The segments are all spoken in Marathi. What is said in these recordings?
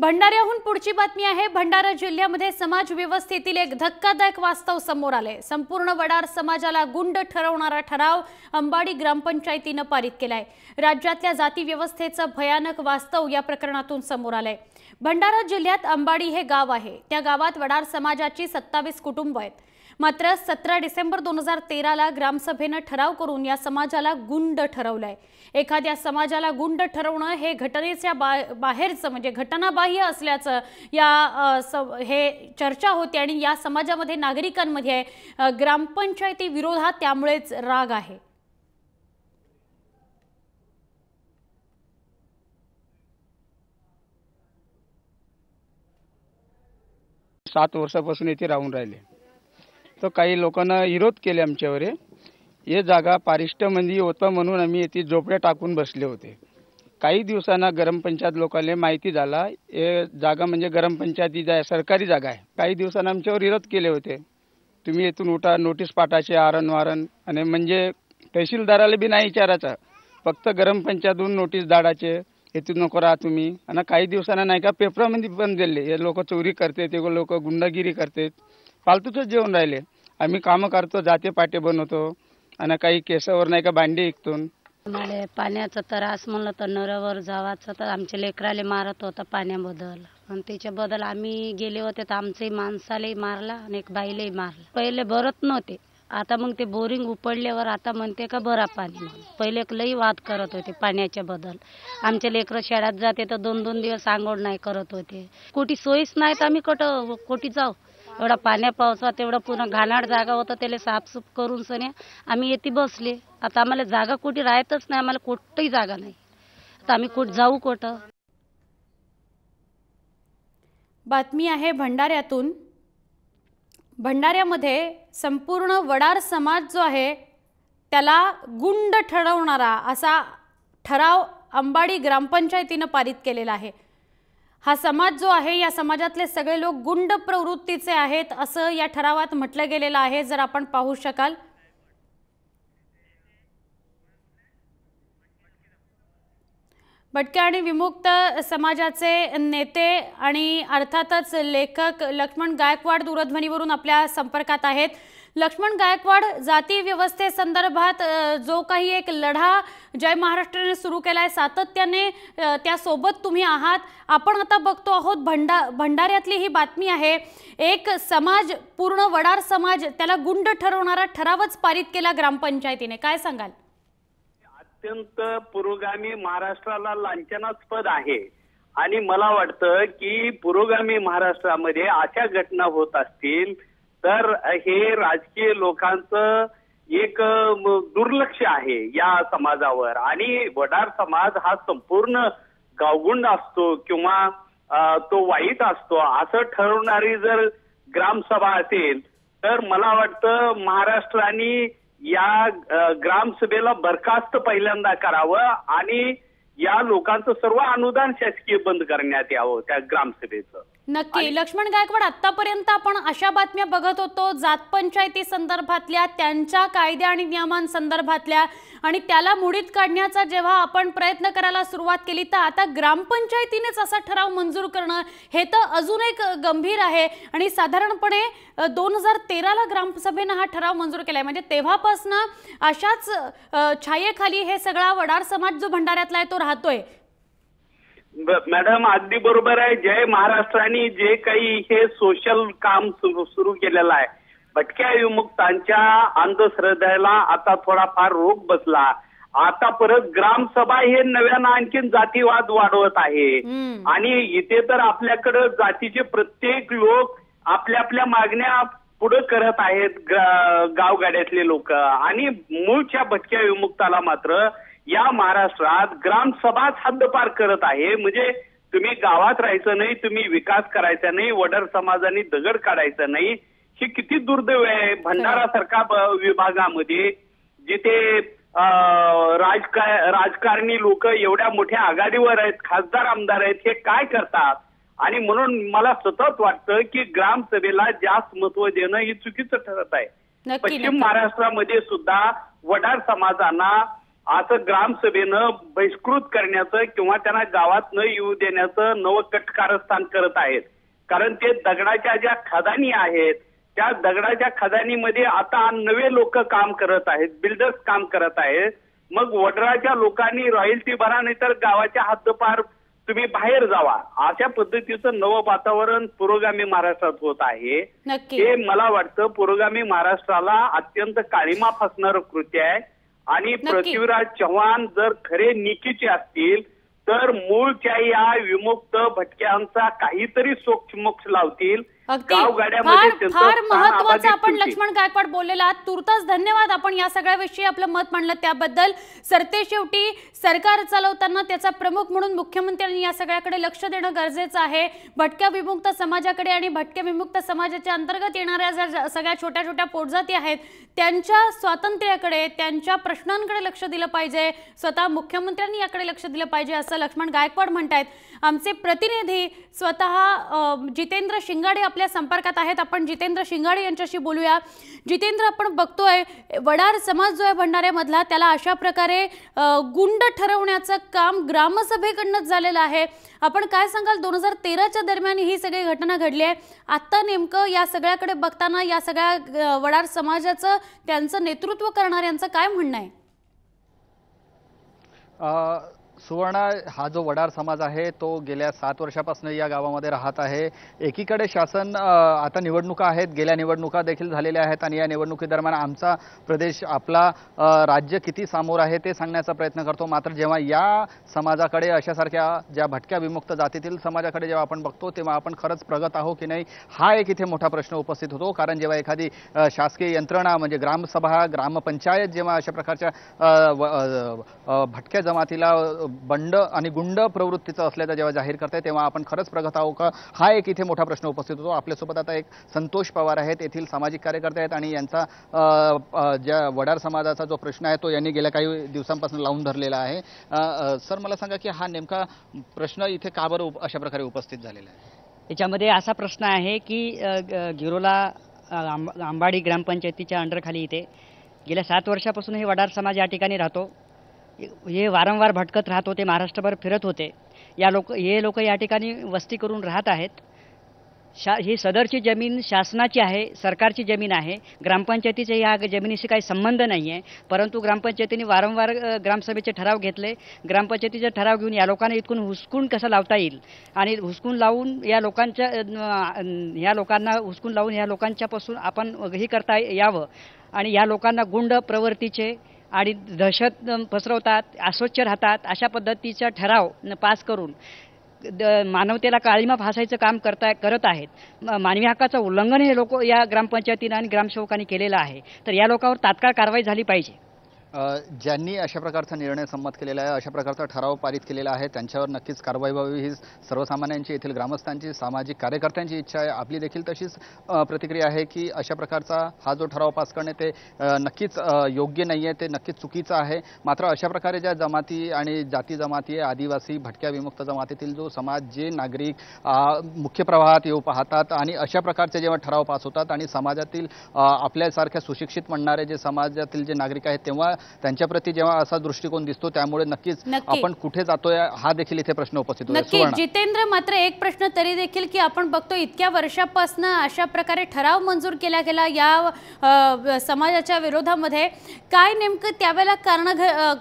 भंडाऱ्याहून पुढची बातमी आहे। भंडारा जिल्ह्यामध्ये समाज व्यवस्थेतील एक धक्कादायक वास्तव समोर आले। संपूर्ण वडार समाजाला गुंड ठरवणारा ठराव अंबाडी ग्रामपंचायतीने पारित केलाय। राज्यातल्या जाती व्यवस्थेचं भयानक वास्तव या प्रकरणातून समोर आलंय। भंडारा जिल्ह्यात अंबाडी हे गाव आहे। त्या गावात वडार समाजाची 27 कुटुंब आहेत। मात्र 17 डिसेंबर 2013 ला ग्रामसभेने ठराव करून या समाजाला गुंड ठरवलंय। एखाद्या समाजाला गुंड ठरवणं हे घटनेच्या बाहेरचं म्हणजे घटनाबाह्य असल्याचं हे चर्चा होती आणि या समाजामध्ये नागरिकांमध्ये ग्रामपंचायती विरोधात त्यामुळेच राग आहे। 7 वर्षापासून इथे राहून राहिले। तो काही लोकांना विरोध केले आमच्यावर। हे जागा पारिष्टमध्ये होतं म्हणून आम्ही इथे झोपड्या टाकून बसले होते। काही दिवसांना ग्रामपंचायत लोकांना माहिती झाला हे जागा म्हणजे ग्रामपंचायतीची आहे, सरकारी जागा आहे। काही दिवसांना आमच्यावर विरोध केले होते, तुम्ही इथून उठा, नोटीस पाठायचे आरण आणि म्हणजे तहसीलदाराला बी नाही विचारायचं, फक्त ग्रामपंचायतून नोटीस दाडाचे, इथून नको राहा तुम्ही। आणि काही दिवसांना नाही का पेपरामध्ये पण दिले हे लोक चोरी करते, ते लोक गुंडागिरी करते, फालतूच जेवण राहिले। आम्ही काम करतो, जाते पाटे बनवतो आणि काही केसावर नाही का भांडी विकतो। आम्हाला पाण्याचा त्रास म्हणलं तर नरावर जावाचं तर आमच्या लेकराले मारत होता पाण्याबद्दल आणि त्याच्याबद्दल आम्ही गेले होते तर आमचे माणसालाही मारला आणि एक बाईलाही मारला। पहिले भरत नव्हते, आता मग ते बोरिंग उपडल्यावर आता म्हणते का भरा पाणी म्हणून। पहिले लई वाद करत होते पाण्याच्या बद्दल। आमचे लेकरं शाळेत जाते तर 2-2 दिवस आंघोळ नाही करत होते। कोटी सोयीच नाही तर आम्ही कोटी जाऊ। एवढा पाण्या पावसात एवढा पूर्ण घाणाट जागा होता, त्याला साफसूफ करून सने आम्ही येथे बसले। आता आम्हाला जागा कुठे राहतच नाही, आम्हाला कुठेही जागा नाही, आता आम्ही कुठं जाऊ कुठं। बातमी आहे भंडाऱ्यातून। भंडाऱ्यामध्ये संपूर्ण वडार समाज जो आहे त्याला गुंड ठरवणारा असा ठराव अंबाडी ग्रामपंचायतीने पारित केलेला आहे। हा समाज जो आहे या समाजातले सगळे लोक गुंड प्रवृत्तीचे आहेत असं या ठरावात म्हटलं गेलेलं आहे। जर आपण पाहू शकाल, भटक्या आणि विमुक्त समाजाचे नेते आणि अर्थातच लेखक लक्ष्मण गायकवाड दूरध्वनीवरून आपल्या संपर्कात आहेत। लक्ष्मण गायकवाड, जाती व्यवस्थेसंदर्भात जो काही एक लढा जय महाराष्ट्राने सुरू केलाय, सातत्याने त्यासोबत तुम्ही आहात। आपण आता बघतो आहोत भंडाऱ्यातली ही बातमी आहे, एक समाज, पूर्ण वडार समाज, त्याला गुंड ठरवणारा ठरावच पारित केला ग्रामपंचायतीने, काय सांगाल? अत्यंत पुरोगामी महाराष्ट्राला लांछनास्पद आहे आणि मला वाटतं की पुरोगामी महाराष्ट्रामध्ये अशा घटना होत असतील तर हे राजकीय लोकांचं एक दुर्लक्ष आहे या समाजावर। आणि वडार समाज हा संपूर्ण गावगुंड असतो किंवा तो वाईट असतो असं ठरवणारी जर ग्रामसभा असेल तर मला वाटतं महाराष्ट्राने या ग्रामसभेला बरखास्त पहिल्यांदा करावं आणि या लोकांचं सर्व अनुदान शासकीय बंद करण्यात यावं त्या ग्रामसभेचं। नक्की लक्ष्मण गायकवाड, आतापर्यंत आपण अशा बातम्या बघत होतो जात पंचायती संदर्भातल्या, त्यांच्या कायद्या आणि नियमांसंदर्भातल्या, आणि त्याला मुडीत काढण्याचा जेव्हा आपण प्रयत्न करायला सुरुवात केली तर आता ग्रामपंचायतीनेच असा ठराव मंजूर करणं हे तर अजून एक गंभीर आहे। आणि साधारणपणे 2013 ला ग्रामसभेने हा ठराव मंजूर केलाय, म्हणजे तेव्हापासून अशाच छायेखाली हे सगळा वडार समाज जो भंडाऱ्यातला आहे तो राहतोय। मॅडम अगदी बरोबर आहे। जय महाराष्ट्राने जे काही हे सोशल काम सुरू केलेलं आहे, भटक्या विमुक्तांच्या अंधश्रद्धेला आता थोडाफार रोग बसला। आता परत ग्रामसभा हे नव्यानं आणखीन जातीवाद वाढवत आहे आणि इथे तर आपल्याकडे जातीचे प्रत्येक लोक आपल्या आपल्या मागण्या पुढे करत आहेत, गावगाड्यातले लोक। आणि मूळच्या भटक्या विमुक्ताला मात्र या महाराष्ट्रात ग्रामसभाच हद्दपार करत आहे। म्हणजे तुम्ही गावात राहायचं नाही, तुम्ही विकास करायचा नाही, वडार समाजाने दगड काढायचा नाही, हे किती दुर्दैव आहे। भंडारा सारखा विभागामध्ये जिथे राजकारणी लोक एवढ्या मोठ्या आघाडीवर आहेत, खासदार आमदार आहेत, हे काय करतात? आणि म्हणून मला सतत वाटतं की ग्रामसभेला जास्त महत्व देणं हे चुकीचं ठरत आहे। पश्चिम महाराष्ट्रामध्ये सुद्धा वडार समाजांना असं ग्रामसभेनं बहिष्कृत करण्याचं किंवा त्यांना गावात न येऊ देण्याचं नवकट कारस्थान करत आहेत. कारण ते दगडाच्या ज्या खदानी आहेत त्या दगडाच्या खदानीमध्ये आता नवे लोक काम करत आहेत, बिल्डर्स काम करत आहेत. मग वडराच्या लोकांनी रॉयल्टी भरा, नाही तर गावाच्या हद्दपार तुम्ही बाहेर जावा, अशा पद्धतीचं नवं वातावरण पुरोगामी महाराष्ट्रात होत आहे. हे मला वाटतं पुरोगामी महाराष्ट्राला अत्यंत काळिमा फासणारं कृत्य आहे. आणि पृथ्वीराज चव्हाण जर खरे निकीचे असतील तर मूळच्या या विमुक्त भटक्यांचा काहीतरी सोक्षमोक्ष लावतील. फार महत्वाचं आपण लक्ष्मण गायकवाड बोललेला आहात. तुर्तास धन्यवाद. आपण या सगळ्याविषयी आपलं मत मांडलं त्याबद्दल. सरतेशेवटी सरकार चालवताना त्याचा प्रमुख म्हणून मुख्यमंत्र्यांनी या सगळ्याकडे लक्ष देणं गरजेचं आहे. भटक्या विमुक्त समाजाकडे आणि भटक्या विमुक्त समाजाच्या अंतर्गत येणाऱ्या ज्या सगळ्या छोट्या छोट्या पोटजाती आहेत त्यांच्या स्वातंत्र्याकडे, त्यांच्या प्रश्नांकडे लक्ष दिलं पाहिजे. स्वतः मुख्यमंत्र्यांनी याकडे लक्ष दिलं पाहिजे असं लक्ष्मण गायकवाड म्हणतायत. आमचे प्रतिनिधी स्वतः जितेंद्र शिंगाडे आपल्या संपर्कात आहेत. आपण जितेंद्र शिंगाडे यांच्याशी बोलूया. जितेंद्र, आपण बघतोय वडार समाज जो आहे भंडाऱ्यामधला त्याला अशा प्रकारे गुंड ठरवण्याचं काम ग्रामसभेकडूनच झालेलं आहे. आपण काय सांगाल, 2013च्या दरम्यान ही सगळी घटना घडली आहे. आता नेमकं या सगळ्याकडे बघताना या सगळ्या वडार समाजाचं, त्यांचं नेतृत्व करणाऱ्यांचं काय म्हणणं आहे? सुवर्णा, हा जो वडार समाज आहे तो गेल्या 7 वर्षापासून या गावामध्ये राहत आहे. एकीकडे शासन, आता निवडणुका आहेत, गेल्या निवडणुका देखील झालेल्या आहेत आणि या निवडणुकीदरम्यान आमचा प्रदेश, आपला राज्य किती समोर आहे ते सांगण्याचा प्रयत्न करतो. मात्र जेव्हा या समाजाकडे, अशासारख्या ज्या भटक्या विमुक्त जातीतील समाजाकडे जेव्हा आपण बघतो तेव्हा आपण खरंच प्रगत आहो की नाही, हा एक इथे मोठा प्रश्न उपस्थित होतो. कारण जेव्हा एखादी शासकीय यंत्रणा म्हणजे ग्रामसभा, ग्रामपंचायत जेव्हा अशा प्रकारच्या भटक्या जमातीला बंड आणि गुंड प्रवृत्तीचं असल्याचं जेव्हा जाहीर करते तेव्हा आपण खरंच प्रगत आहोत का, हा एक इथे मोठा प्रश्न उपस्थित होतो. आपल्यासोबत आता एक संतोष पवार आहेत, येथील सामाजिक कार्यकर्ते आहेत आणि यांचा ज्या वडार समाजाचा जो प्रश्न आहे तो यांनी गेल्या काही दिवसांपासून लावून धरलेला आहे. सर, मला सांगा की हा नेमका प्रश्न इथे का बरं अशा प्रकारे उपस्थित झालेला आहे? याच्यामध्ये असा प्रश्न आहे की गिरोला आंबाडी ग्रामपंचायतीच्या अंडरखाली इथे गेल्या 7 वर्षापासून हे वडार समाज या ठिकाणी राहतो. हे वारंवार भटकत राहत होते, महाराष्ट्रभर फिरत होते. हे लोक या ठिकाणी वस्ती करून राहत आहेत. ही सदरची जमीन शासनाची आहे, सरकारची जमीन आहे. ग्रामपंचायतीचे या जमिनीशी काही संबंध नाही आहे. परंतु ग्रामपंचायतीने वारंवार ग्रामसभेचे ठराव घेतले. ग्रामपंचायतीचे ठराव घेऊन या लोकांना इथून हुसकून कसं लावता येईल आणि हुसकून लावून या लोकांच्यापासून आपण हे करता यावं आणि या लोकांना गुंड प्रवृत्तीचे आणि दहशत पसरवतात, अस्वच्छ राहतात, अशा पद्धतीचा ठराव पास करून मानवतेला काळीमा फासायचं काम करत आहेत. मानवी हक्काचं उल्लंघन हे लोक या ग्रामपंचायतीनं आणि ग्रामसेवकांनी केलेलं आहे. तर या लोकांवर तात्काळ कारवाई झाली पाहिजे. ज्यांनी अशा प्रकारचा निर्णय संमत केलेला आहे, अशा प्रकारचा ठराव पारित केलेला आहे, त्यांच्यावर नक्कीच कारवाई व्हावी ही सर्वसामान्यांची, येथील ग्रामस्थांची, सामाजिक कार्यकर्त्यांची इच्छा आहे. आपली देखील तशीच प्रतिक्रिया आहे की अशा प्रकारचा हा जो ठराव पास करणे ते नक्कीच योग्य नाही आहे, ते नक्कीच चुकीचं आहे. मात्र अशा प्रकारे ज्या जमाती आणि जाती जमाती, आदिवासी, भटक्या विमुक्त जमातीतील जो समाज, जे नागरिक मुख्य प्रवाहात येऊ पाहतात आणि अशा प्रकारचे जेव्हा ठराव पास होतात आणि समाजातील आपल्यासारख्या सुशिक्षित म्हणणारे जे समाजातील जे नागरिक आहेत तेव्हा त्यांच्याप्रती जेव्हा असा दृष्टिकोन दिसतो त्यामुळे नक्कीच आपण कुठे जातोय हा देखील इथे प्रश्न उपस्थित होतो. नक्की जितेंद्र, मात्र एक प्रश्न तरी देखील की आपण बघतो इतक्या वर्षापासून अशा प्रकारे ठराव मंजूर केला गेला या समाजाच्या विरोधामध्ये, काय नेमकं त्यावेळेला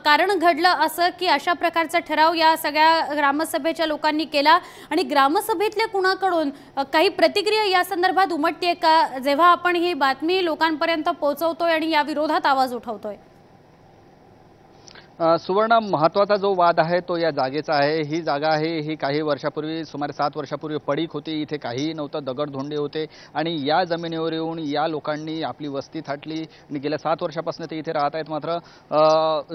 कारण घडलं असं की अशा प्रकारचा ठराव या सगळ्या ग्रामसभेच्या लोकांनी केला आणि ग्रामसभेतल्या कुणाकडून काही प्रतिक्रिया या संदर्भात उमटते का, जेव्हा आपण ही बातमी लोकांपर्यंत पोहोचवतोय आणि या विरोधात आवाज उठवतोय? सुवर्ण, महत्त्वाचा जो वाद आहे तो या जागेचा आहे. ही जागा आहे ही काही वर्षापूर्वी, सुमारे 7 वर्षापूर्वी पडीक होती. इथे काहीही नव्हतं, दगडधोंडे होते आणि या जमिनीवर येऊन या लोकांनी आपली वस्ती थाटली आणि गेल्या 7 वर्षापासून ते इथे राहत आहेत. मात्र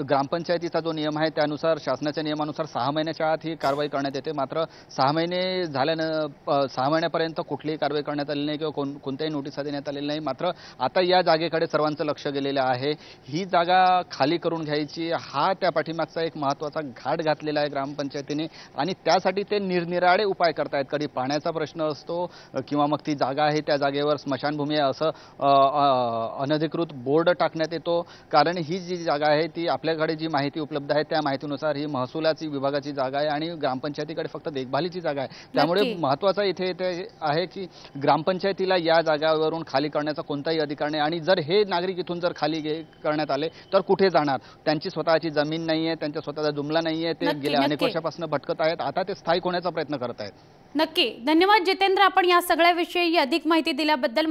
ग्रामपंचायतीचा जो नियम आहे त्यानुसार, शासनाच्या नियमानुसार 6 महिन्याच्या आत ही कारवाई करण्यात येते. मात्र 6 महिने झाल्यानं 6 महिन्यापर्यंत कुठलीही कारवाई करण्यात आली नाही किंवा कोणत्याही नोटिसा देण्यात आलेल्या नाही. मात्र आता या जागेकडे सर्वांचं लक्ष गेलेलं आहे. ही जागा खाली करून घ्यायची, हा हा त्या पाठीमागचा एक महत्त्वाचा घाट घातलेला आहे ग्रामपंचायतीने आणि त्यासाठी ते निरनिराळे उपाय करतायत. कधी पाण्याचा प्रश्न असतो किंवा मग ती जागा आहे त्या जागेवर स्मशानभूमी आहे असं अनधिकृत बोर्ड टाकण्यात येतो. कारण ही जी जागा आहे ती आपल्याकडे जी माहिती उपलब्ध आहे त्या माहितीनुसार ही महसुलाची विभागाची जागा आहे आणि ग्रामपंचायतीकडे फक्त देखभालीची जागा आहे. त्यामुळे महत्त्वाचं इथे आहे की ग्रामपंचायतीला या जागावरून खाली करण्याचा कोणताही अधिकार नाही आणि जर हे नागरिक इथून जर खाली करण्यात आले तर कुठे जाणार? त्यांची स्वतःची जमीन नाही आहे, त्यांच्या स्वतःचा जुमला नाही आहे, ते गेल्या अनेक वर्षापासून भटकत आहेत. आता ते स्थायिक होण्याचा प्रयत्न करत आहेत. नक्की. धन्यवाद जितेंद्र, आपण या सगळ्याविषयी अधिक माहिती दिल्याबद्दल.